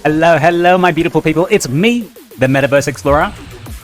Hello, my beautiful people. It's me, the MetaVerse Explorer.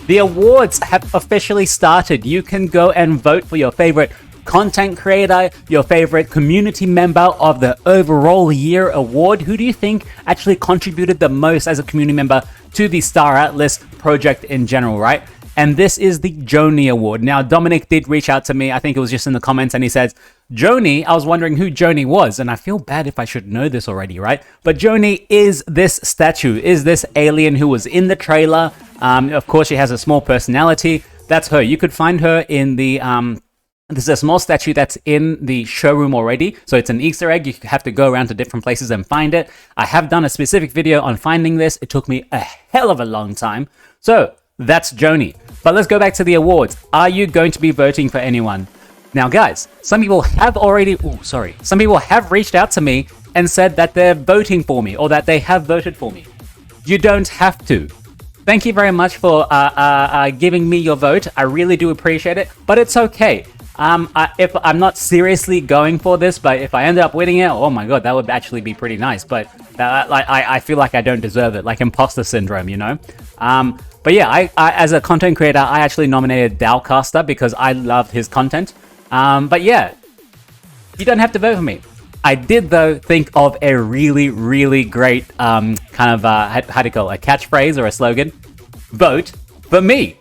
The awards have officially started. You can go and vote for your favorite content creator, your favorite community member of the overall year award. Who do you think actually contributed the most as a community member to the Star Atlas project in general, right? And this is the Joni Award. Now, Dominic did reach out to me. I think it was just in the comments, and he says, Joni, I was wondering who Joni was, and I feel bad if I should know this already, right? But Joni is this statue, is this alien who was in the trailer. Of course, she has a small personality. That's her. You could find her in the... There's a small statue that's in the showroom already, so it's an Easter egg. You have to go around to different places and find it. I have done a specific video on finding this. It took me a hell of a long time. So, that's Joni. But let's go back to the awards. Are you going to be voting for anyone? Now, guys, some people have already... Some people have reached out to me and said that they're voting for me, or that they have voted for me. You don't have to. Thank you very much for giving me your vote. I really do appreciate it, but it's okay. If I'm not seriously going for this, but if I end up winning it, oh my god, that would actually be pretty nice. But I feel like I don't deserve it, like imposter syndrome, you know? But yeah, I as a content creator, I actually nominated Dowcaster because I loved his content. But yeah, you don't have to vote for me. I did, though, think of a really great kind of, how do you call it, a catchphrase or a slogan? Vote for me.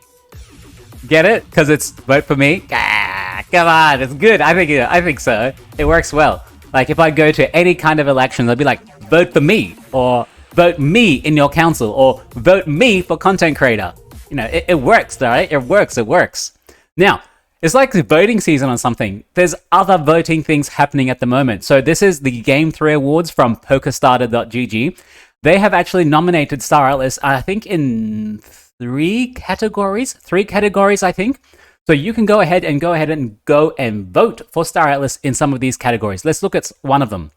Get it? Because it's vote for me. Come on, it's good. I think so. It works well. Like, if I go to any kind of election, they'll be like, vote for me, or vote me in your council, or vote me for content creator. You know, it works, right? It works. Now, it's like the voting season on something. There's other voting things happening at the moment. So this is the Game 3 Awards from PokerStarter.gg. They have actually nominated Star Atlas, I think, in three categories, I think. So you can go ahead and vote for Star Atlas in some of these categories. Let's look at one of them.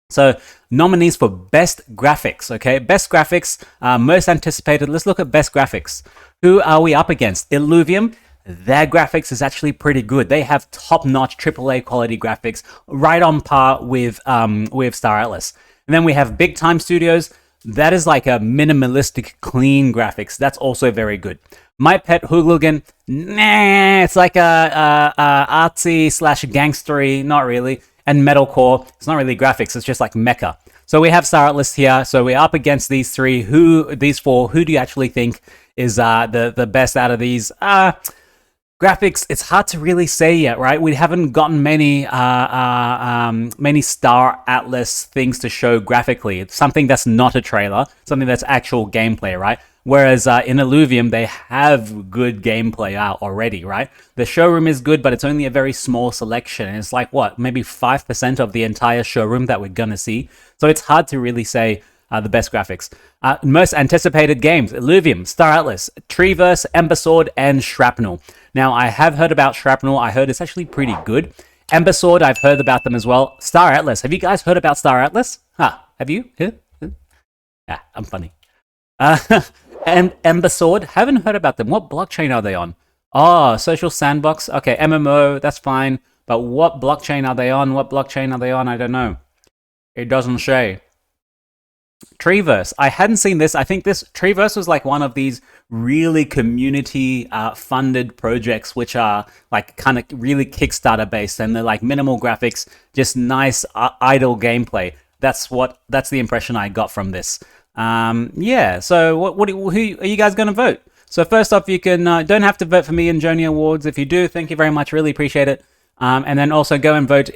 So nominees for best graphics, okay? Best graphics, most anticipated. Let's look at best graphics. Who are we up against? Illuvium. Their graphics is actually pretty good. They have top-notch AAA quality graphics, right on par with Star Atlas. And then we have Big Time Studios. That is like a minimalistic, clean graphics. That's also very good. My Pet Hooligan, nah, it's like a artsy / gangstery, not really. And Metalcore, it's not really graphics, it's just like mecha. So we have Star Atlas here. So we're up against these four. Who do you actually think is the best out of these? Graphics, it's hard to really say yet, right? We haven't gotten many Star Atlas things to show graphically. It's something that's not a trailer, something that's actual gameplay, right? Whereas in Illuvium, they have good gameplay out already, right? The showroom is good, but it's only a very small selection. And it's like, what, maybe 5% of the entire showroom that we're gonna see? So it's hard to really say the best graphics. Most anticipated games, Illuvium, Star Atlas, Treeverse, Ember Sword, and Shrapnel. Now, I have heard about Shrapnel. I heard it's actually pretty good. Ember Sword, I've heard about them as well. Star Atlas, have you guys heard about Star Atlas? Have you? Yeah, I'm funny. And Ember Sword, haven't heard about them. What blockchain are they on? Oh, Social Sandbox. Okay, MMO, that's fine. But what blockchain are they on? I don't know. It doesn't say. Treeverse, I hadn't seen this. I think this Treeverse was like one of these really community funded projects, which are like kind of really Kickstarter based, and they're like minimal graphics, just nice idle gameplay. That's the impression I got from this. Yeah. So who are you guys going to vote? So first off, you can don't have to vote for me in Joni Awards. If you do, thank you very much. Really appreciate it. And then also go and vote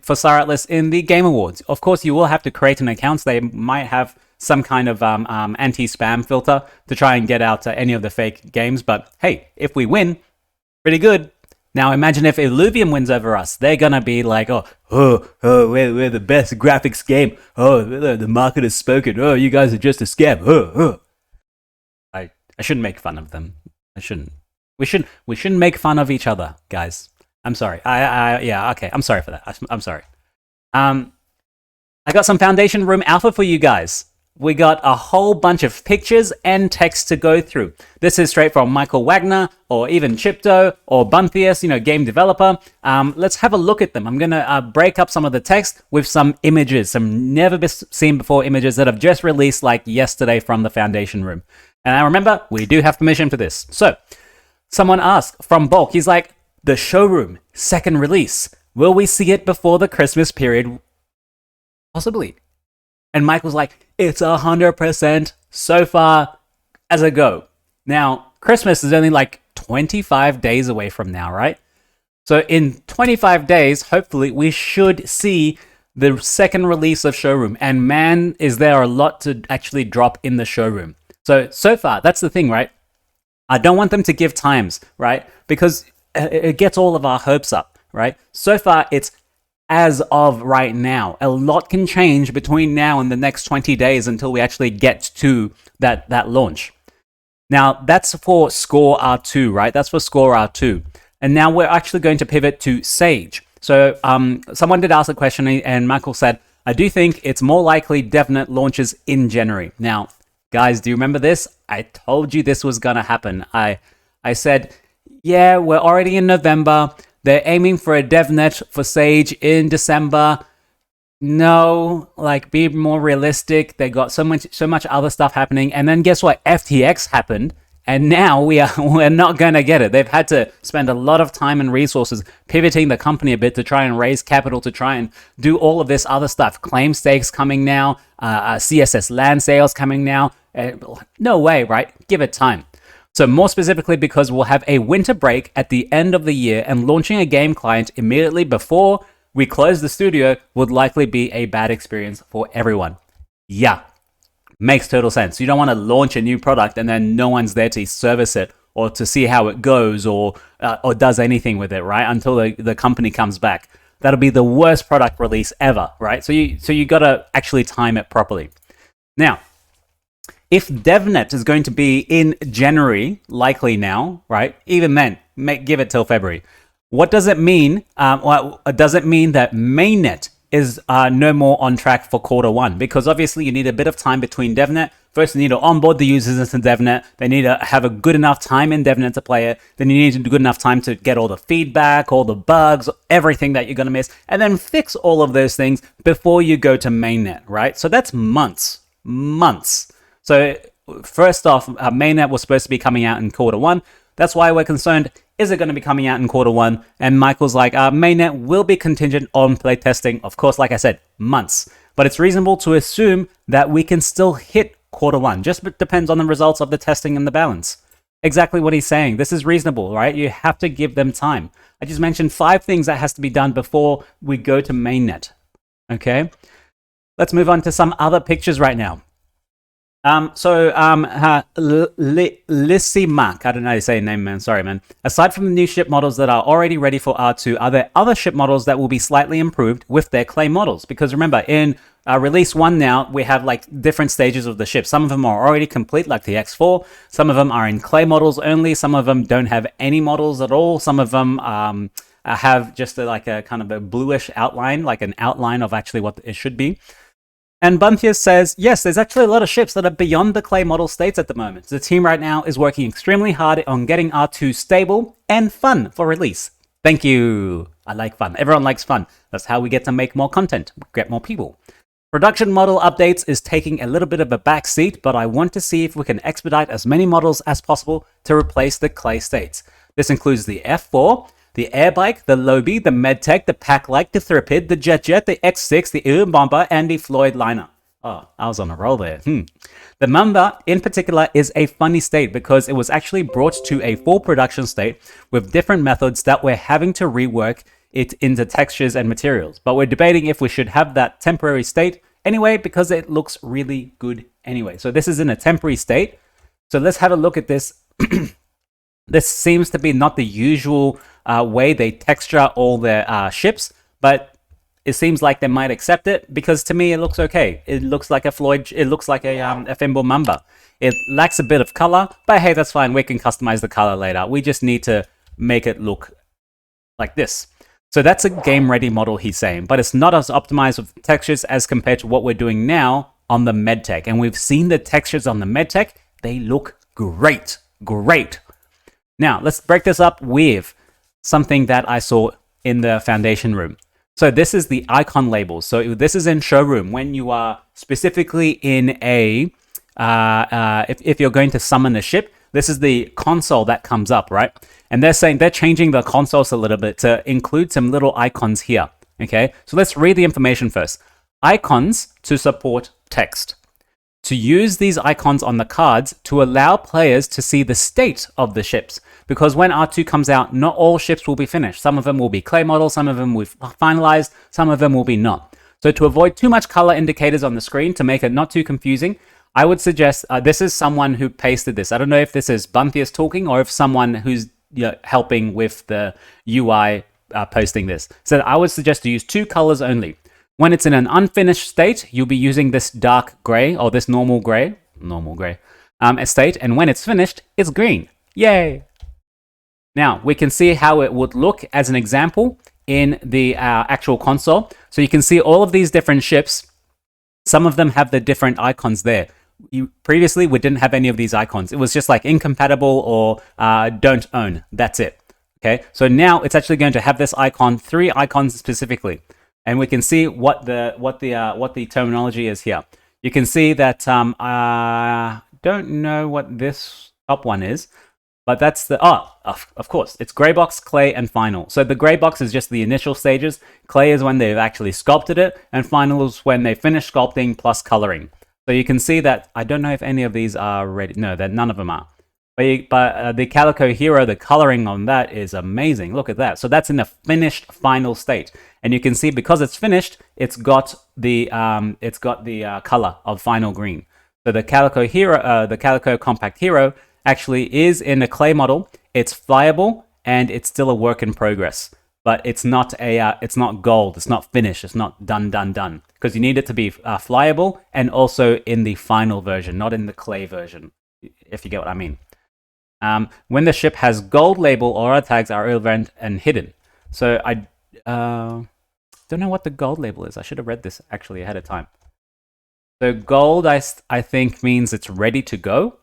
for Star Atlas in the Game Awards. Of course, you will have to create an account. They might have some kind of anti-spam filter to try and get out any of the fake games. But hey, if we win, pretty good. Now imagine if Illuvium wins over us. They're gonna be like, we're the best graphics game. Oh, the market has spoken. Oh, you guys are just a scam. I shouldn't make fun of them. I shouldn't. We shouldn't make fun of each other, guys. I'm sorry. Yeah, okay. I'm sorry for that. I'm sorry. I got some Foundation Room Alpha for you guys. we got a whole bunch of pictures and text to go through. This is straight from Michael Wagner or even Chipto or Bunthius, game developer. Let's have a look at them. I'm going to break up some of the text with some images, some never seen before images that have just released like yesterday from the Foundation Room. And I remember, we do have permission for this. So, someone asked from Bulk, he's like, the showroom, second release. Will we see it before the Christmas period? Possibly. And Michael's like, it's 100% so far as a go. Now, Christmas is only like 25 days away from now, right? So in 25 days, hopefully, we should see the second release of Showroom. And man, is there a lot to actually drop in the Showroom. So far, that's the thing, right? I don't want them to give times, right? Because it gets all of our hopes up, right? So far, it's as of right now. A lot can change between now and the next 20 days until we actually get to that launch. Now, that's for Score R2, right? That's for Score R2. And now we're actually going to pivot to Sage. So someone did ask a question, and Michael said, I do think it's more likely DevNet launches in January. Now, guys, do you remember this? I told you this was going to happen. I said, yeah, we're already in November. They're aiming for a DevNet for Sage in December. No, like, be more realistic. They got so much other stuff happening. And then guess what? FTX happened. And now we're not going to get it. They've had to spend a lot of time and resources pivoting the company a bit to try and raise capital to try and do all of this other stuff. Claim stakes coming now. CSS land sales coming now. No way, right? Give it time. So more specifically, because we'll have a winter break at the end of the year, and launching a game client immediately before we close the studio would likely be a bad experience for everyone. Yeah, makes total sense. You don't want to launch a new product and then no one's there to service it or to see how it goes or does anything with it, right? Until the company comes back. That'll be the worst product release ever, right? So you got to actually time it properly. Now, if DevNet is going to be in January, likely now, right? Even then, give it till February. What does it mean? Does it mean that mainnet is no more on track for Q1? Because obviously you need a bit of time between DevNet. First, you need to onboard the users into DevNet. They need to have a good enough time in DevNet to play it. Then you need to do good enough time to get all the feedback, all the bugs, everything that you're going to miss, and then fix all of those things before you go to mainnet, right? So that's months. So first off, mainnet was supposed to be coming out in Q1. That's why we're concerned. Is it going to be coming out in Q1? And Michael's like, mainnet will be contingent on playtesting. Of course, like I said, months. But it's reasonable to assume that we can still hit Q1. Just depends on the results of the testing and the balance. Exactly what he's saying. This is reasonable, right? You have to give them time. I just mentioned 5 things that has to be done before we go to mainnet. Okay? Let's move on to some other pictures right now. Lissy Mac, I don't know how to say your name, man. Sorry, man. Aside from the new ship models that are already ready for R2, are there other ship models that will be slightly improved with their clay models? Because remember, in release 1 now, we have like different stages of the ship. Some of them are already complete, like the X4. Some of them are in clay models only. Some of them don't have any models at all. Some of them have just like a kind of a bluish outline, like an outline of actually what it should be. And Bunthius says, yes, there's actually a lot of ships that are beyond the clay model states at the moment. The team right now is working extremely hard on getting R2 stable and fun for release. Thank you. I like fun. Everyone likes fun. That's how we get to make more content, get more people. Production model updates is taking a little bit of a back seat, but I want to see if we can expedite as many models as possible to replace the clay states. This includes the F4, the Airbike, the Lobie, the Medtech, the Packlike, the Thripid, the Jet, the X6, the Uber Bomber, and the Floyd Liner. Oh, I was on a roll there. The Mamba, in particular, is a funny state because it was actually brought to a full production state with different methods that we're having to rework it into textures and materials. But we're debating if we should have that temporary state anyway because it looks really good anyway. So this is in a temporary state. So let's have a look at this. This seems to be not the usual way they texture all their ships, but it seems like they might accept it because to me it looks okay. It looks like a Floyd. It looks like a Thimble Mamba. It lacks a bit of color, but hey, that's fine. We can customize the color later. We just need to make it look like this. So that's a game-ready model, he's saying, but it's not as optimized with textures as compared to what we're doing now on the medtech, and we've seen the textures on the medtech. They look great. Now, let's break this up with something that I saw in the foundation room. So this is the icon labels. So this is in showroom when you are specifically in a, if you're going to summon a ship, this is the console that comes up, right? And they're saying they're changing the consoles a little bit to include some little icons here. Okay, so let's read the information first. Icons to support text. To use these icons on the cards to allow players to see the state of the ships. Because when R2 comes out, not all ships will be finished. Some of them will be clay models, some of them will be finalized, some of them will be not. So to avoid too much color indicators on the screen, to make it not too confusing, I would suggest, this is someone who pasted this. I don't know if this is Bunthius talking or if someone who's helping with the UI posting this. So I would suggest to use 2 colors only. When it's in an unfinished state, you'll be using this dark gray or this normal gray state. And when it's finished, it's green. Yay! Now, we can see how it would look as an example in the actual console. So you can see all of these different ships. Some of them have the different icons there. Previously, we didn't have any of these icons. It was just like incompatible or don't own. That's it. Okay, so now it's actually going to have this icon, 3 icons specifically. And we can see what the terminology is here. You can see that I don't know what this top one is, but that's the of course it's gray box, clay, and final. So the gray box is just the initial stages. Clay is when they've actually sculpted it, and final is when they finish sculpting plus coloring. So you can see that I don't know if any of these are ready. No, that none of them are. But the Calico Hero, the coloring on that is amazing. Look at that. So that's in the finished final state, and you can see because it's finished, it's got the color of final green. So the Calico Hero, the Calico Compact Hero, actually is in a clay model. It's flyable and it's still a work in progress. But it's not gold. It's not finished. It's not done. Because you need it to be flyable and also in the final version, not in the clay version. If you get what I mean. When the ship has gold label, aura tags are irrelevant and hidden. So I don't know what the gold label is. I should have read this actually ahead of time. So gold, I think, means it's ready to go.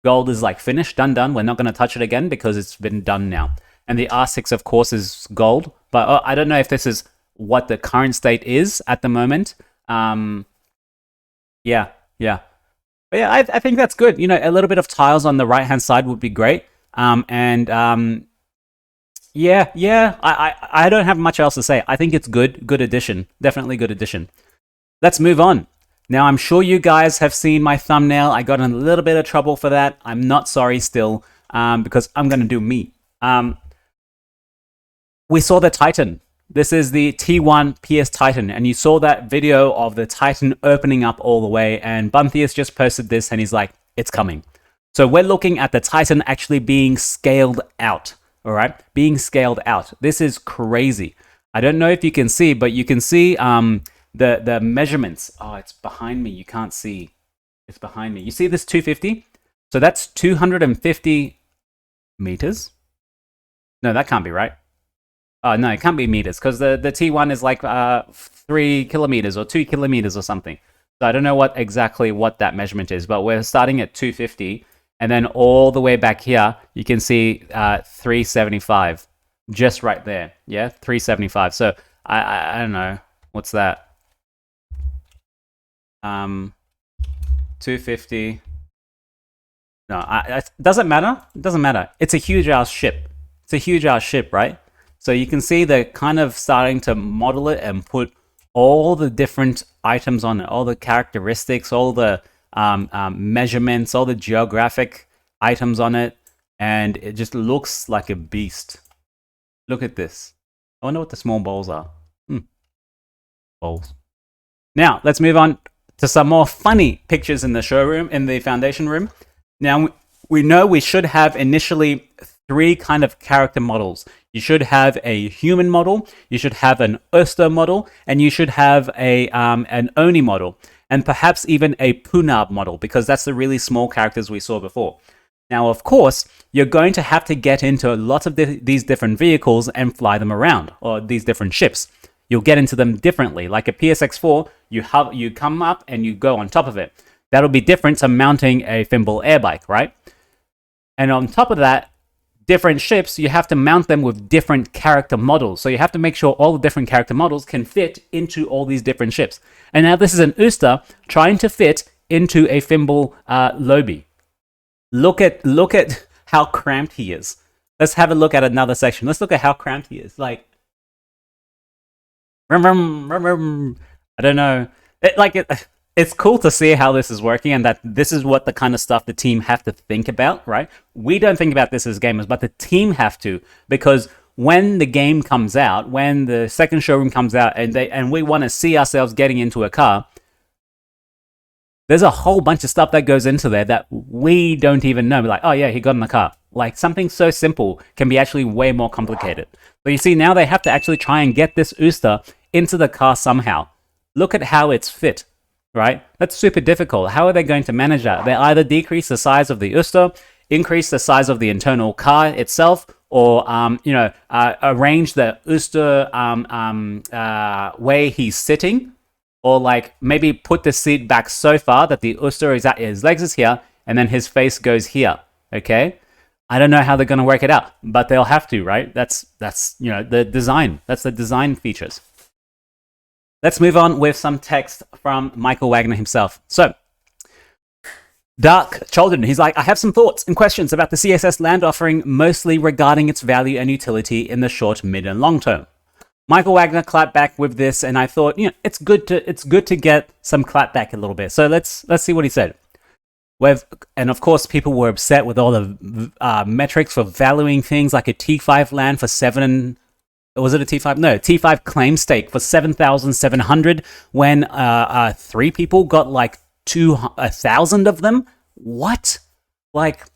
Gold is like finished, done. We're not going to touch it again because it's been done now. And the R6, of course, is gold. But I don't know if this is what the current state is at the moment. Yeah. But yeah, I think that's good. You know, a little bit of tiles on the right-hand side would be great. Yeah, I don't have much else to say. I think it's good addition. Definitely good addition. Let's move on. Now, I'm sure you guys have seen my thumbnail. I got in a little bit of trouble for that. I'm not sorry still, because I'm going to do me. We saw the Titan. This is the T1 PS Titan, and you saw that video of the Titan opening up all the way, and Bunthius just posted this, and he's like, it's coming. So we're looking at the Titan actually being scaled out, all right? Being scaled out. This is crazy. I don't know if you can see, but you can see the measurements. Oh, it's behind me. You can't see. It's behind me. You see this 250? So that's 250 meters? No, that can't be right. Oh, no, it can't be meters because the T1 is like 3 kilometers or 2 kilometers or something. So I don't know exactly what that measurement is, but we're starting at 250. And then all the way back here, you can see 375 just right there. Yeah, 375. So I don't know. What's that? 250. No, it doesn't matter. It doesn't matter. It's a huge ass ship. It's a huge ass ship, right? So you can see they're kind of starting to model it and put all the different items on it, all the characteristics, all the measurements, all the geographic items on it, and it just looks like a beast. Look at this. I wonder what the small bowls are. Bowls. Now, let's move on to some more funny pictures in the showroom, in the foundation room. Now, we know we should have initially 3 kind of character models. You should have a human model, you should have an Oster model, and you should have an Oni model, and perhaps even a Punab model, because that's the really small characters we saw before. Now, of course, you're going to have to get into a lot of these different vehicles and fly them around, or these different ships. you'll get into them differently. Like a PSX4, you come up and you go on top of it. That'll be different to mounting a Thimble air bike, right? And on top of that, different ships, you have to mount them with different character models. So you have to make sure all the different character models can fit into all these different ships. And now this is an Uster trying to fit into a Thimble Lobby. Look at how cramped he is. Let's have a look at another section. Let's look at how cramped he is. Like, I don't know. It's cool to see how this is working and that this is what the kind of stuff the team have to think about, right? We don't think about this as gamers, but the team have to, because when the game comes out, when the second showroom comes out and we want to see ourselves getting into a car, there's a whole bunch of stuff that goes into there that we don't even know. We're like, oh yeah, he got in the car. Like, something so simple can be actually way more complicated. So you see, now they have to actually try and get this Uster into the car somehow. Look at how it's fit, right? That's super difficult. How are they going to manage that? They either decrease the size of the Uster, increase the size of the internal car itself, or arrange the Uster way he's sitting, or like maybe put the seat back so far that the Uster is at his legs is here and then his face goes here. Okay, I don't know how they're going to work it out, but they'll have to, right? That's the design. That's the design features. Let's move on with some text from Michael Wagner himself. So, Dark Children, he's like, I have some thoughts and questions about the CSS land offering, mostly regarding its value and utility in the short, mid, and long term. Michael Wagner clapped back with this, and I thought, it's good to get some clap back a little bit. So let's see what he said. And of course, people were upset with all the metrics for valuing things like a T5 land for 7. Was it a T5? No, T5 claim stake for 7,700 when 3 people got like 1,000 of them. What? Like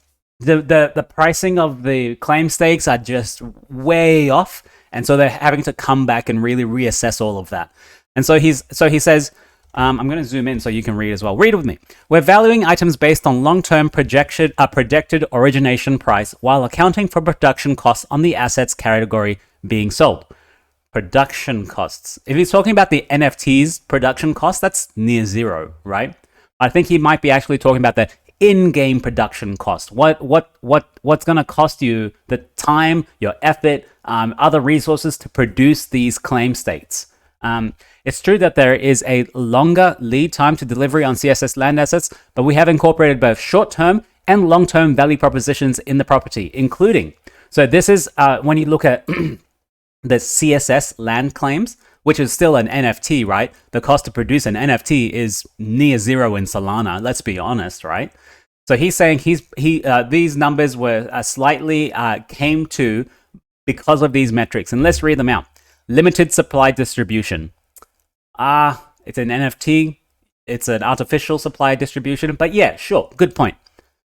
the pricing of the claim stakes are just way off, and so they're having to come back and really reassess all of that. And so he says, I'm going to zoom in so you can read as well. Read with me. We're valuing items based on long-term projected origination price while accounting for production costs on the assets category being sold. Production costs. If he's talking about the NFT's production cost, that's near zero, right? I think he might be actually talking about the in-game production cost. What's going to cost you the time, your effort, other resources to produce these claim states. It's true that there is a longer lead time to delivery on CSS land assets, but we have incorporated both short-term and long-term value propositions in the property, including. So this is when you look at the CSS land claims, which is still an NFT, right? The cost to produce an NFT is near zero in Solana. Let's be honest, right? So he's saying these numbers were slightly came to because of these metrics, and let's read them out. Limited supply distribution. It's an NFT. It's an artificial supply distribution, but yeah, sure, good point.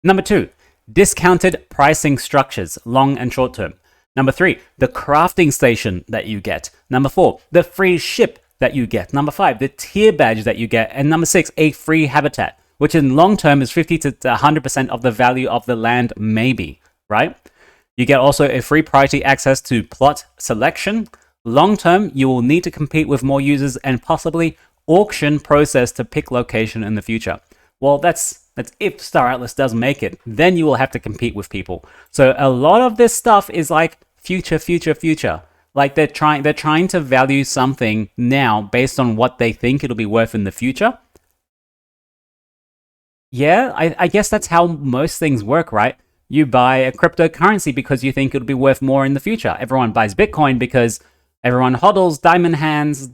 Number 2, discounted pricing structures, long and short term. Number 3, the crafting station that you get. Number 4, the free ship that you get. Number 5, the tier badge that you get. And number 6, a free habitat, which in long term is 50 to 100% of the value of the land, maybe, right? You get also a free priority access to plot selection. Long term, you will need to compete with more users and possibly auction process to pick location in the future. Well, that's if Star Atlas does make it, then you will have to compete with people. So a lot of this stuff is like future. Like they're trying to value something now based on what they think it'll be worth in the future. Yeah, I guess that's how most things work, right? You buy a cryptocurrency because you think it'll be worth more in the future. Everyone buys Bitcoin because everyone hodls, diamond hands,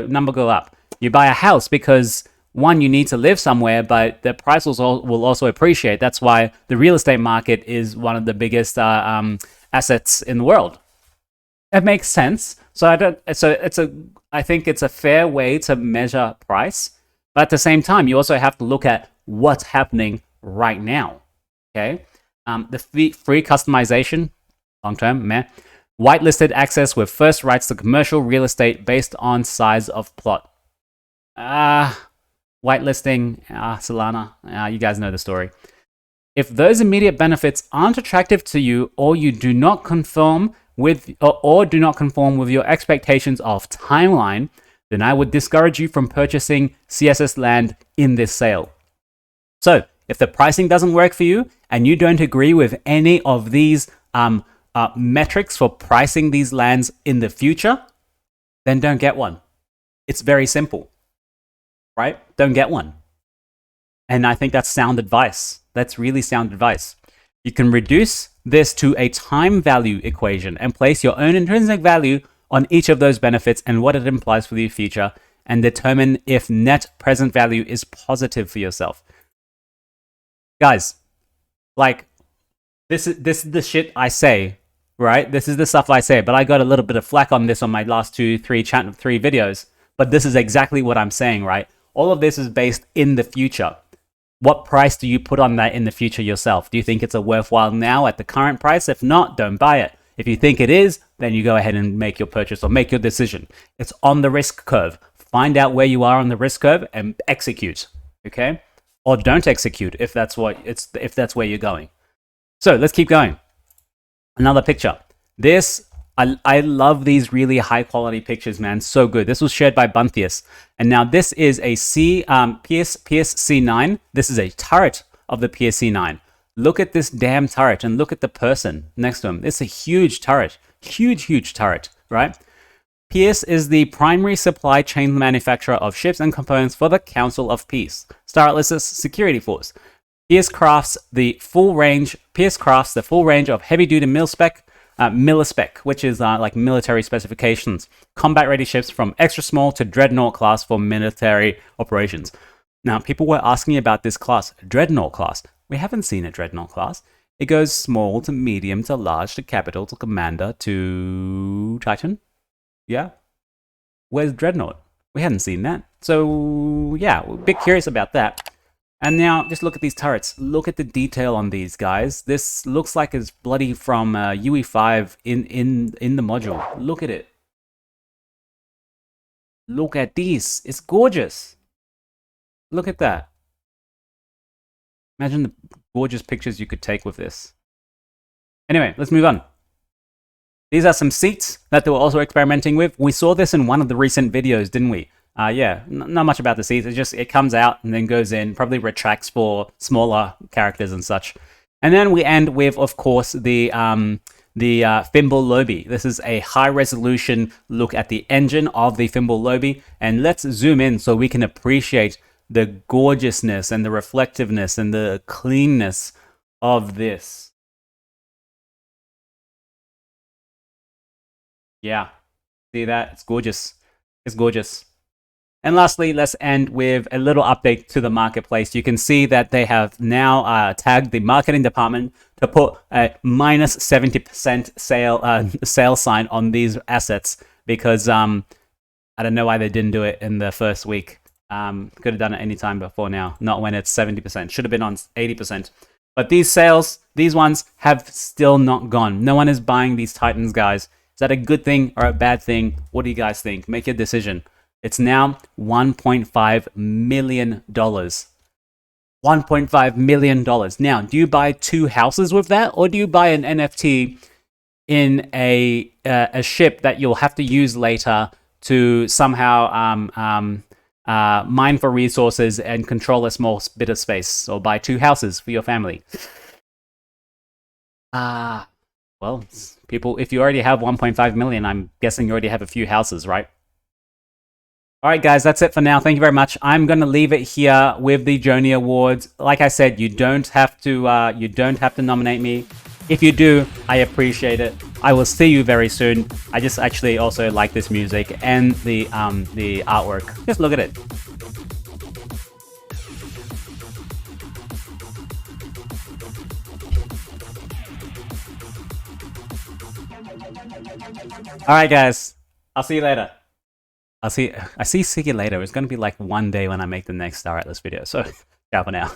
number go up. You buy a house because, one, you need to live somewhere, but the price will also appreciate. That's why the real estate market is one of the biggest assets in the world. It makes sense. I think it's a fair way to measure price, but at the same time, you also have to look at what's happening right now. Okay, the free customization, long term, meh. Whitelisted access with first rights to commercial real estate based on size of plot. Whitelisting, Solana, you guys know the story. If those immediate benefits aren't attractive to you or you do not conform with or do not conform with your expectations of timeline, then I would discourage you from purchasing CSS land in this sale. So if the pricing doesn't work for you and you don't agree with any of these metrics for pricing these lands in the future, then don't get one. It's very simple, right? Don't get one. And I think that's sound advice. That's really sound advice. You can reduce this to a time value equation and place your own intrinsic value on each of those benefits and what it implies for the future, and determine if net present value is positive for yourself. Guys, like, this is the shit I say, right? This is the stuff I say, but I got a little bit of flack on this on my last three videos, but this is exactly what I'm saying, right? All of this is based in the future. What price do you put on that in the future yourself? Do you think it's a worthwhile now at the current price? If not, don't buy it. If you think it is, then you go ahead and make your purchase or make your decision. It's on the risk curve. Find out where you are on the risk curve and execute, okay? Or don't execute if that's where you're going. So let's keep going. Another picture. This, I love these really high quality pictures, man. So good. This was shared by Bunthius. And now this is a PSC9. This is a turret of the PSC9. Look at this damn turret and look at the person next to him. It's a huge turret. Huge turret, right? Pierce is the primary supply chain manufacturer of ships and components for the Council of Peace, Star Atlas's security force. Pierce crafts the full range of heavy-duty mil-spec, which is like military specifications, combat-ready ships from extra small to dreadnought class for military operations. Now, people were asking about this class, dreadnought class. We haven't seen a dreadnought class. It goes small to medium to large to capital to commander to Titan. Yeah? Where's dreadnought? We hadn't seen that. So, yeah, we're a bit curious about that. And now, just look at these turrets. Look at the detail on these guys. This looks like it's bloody from UE5 in the module. Look at it. Look at these. It's gorgeous. Look at that. Imagine the gorgeous pictures you could take with this. Anyway, let's move on. These are some seats that they were also experimenting with. We saw this in one of the recent videos, didn't we? Yeah, not much about the seats. It comes out and then goes in, probably retracts for smaller characters and such. And then we end with, of course, the Thimble Lobby. This is a high-resolution look at the engine of the Thimble Lobby. And let's zoom in so we can appreciate the gorgeousness and the reflectiveness and the cleanness of this. Yeah, see that? It's gorgeous. It's gorgeous. And lastly, let's end with a little update to the marketplace. You can see that they have now tagged the marketing department to put a minus 70% sale sign on these assets because I don't know why they didn't do it in the first week. Could have done it any time before now, not when it's 70%. Should have been on 80%. But these sales, these ones have still not gone. No one is buying these Titans, guys. Is that a good thing or a bad thing? What do you guys think? Make your decision. It's now $1.5 million. $1.5 million. Now, do you buy 2 houses with that, or do you buy an NFT in a ship that you'll have to use later to somehow mine for resources and control a small bit of space, or buy 2 houses for your family? Well, people, if you already have 1.5 million, I'm guessing you already have a few houses, right? All right, guys, that's it for now. Thank you very much. I'm going to leave it here with the Joni Awards. Like I said, you don't have to nominate me. If you do, I appreciate it. I will see you very soon. I just actually also like this music and the artwork. Just look at it. All right, guys. I'll see you later. See you later. It's going to be like one day when I make the next Star Atlas video. So, ciao for now.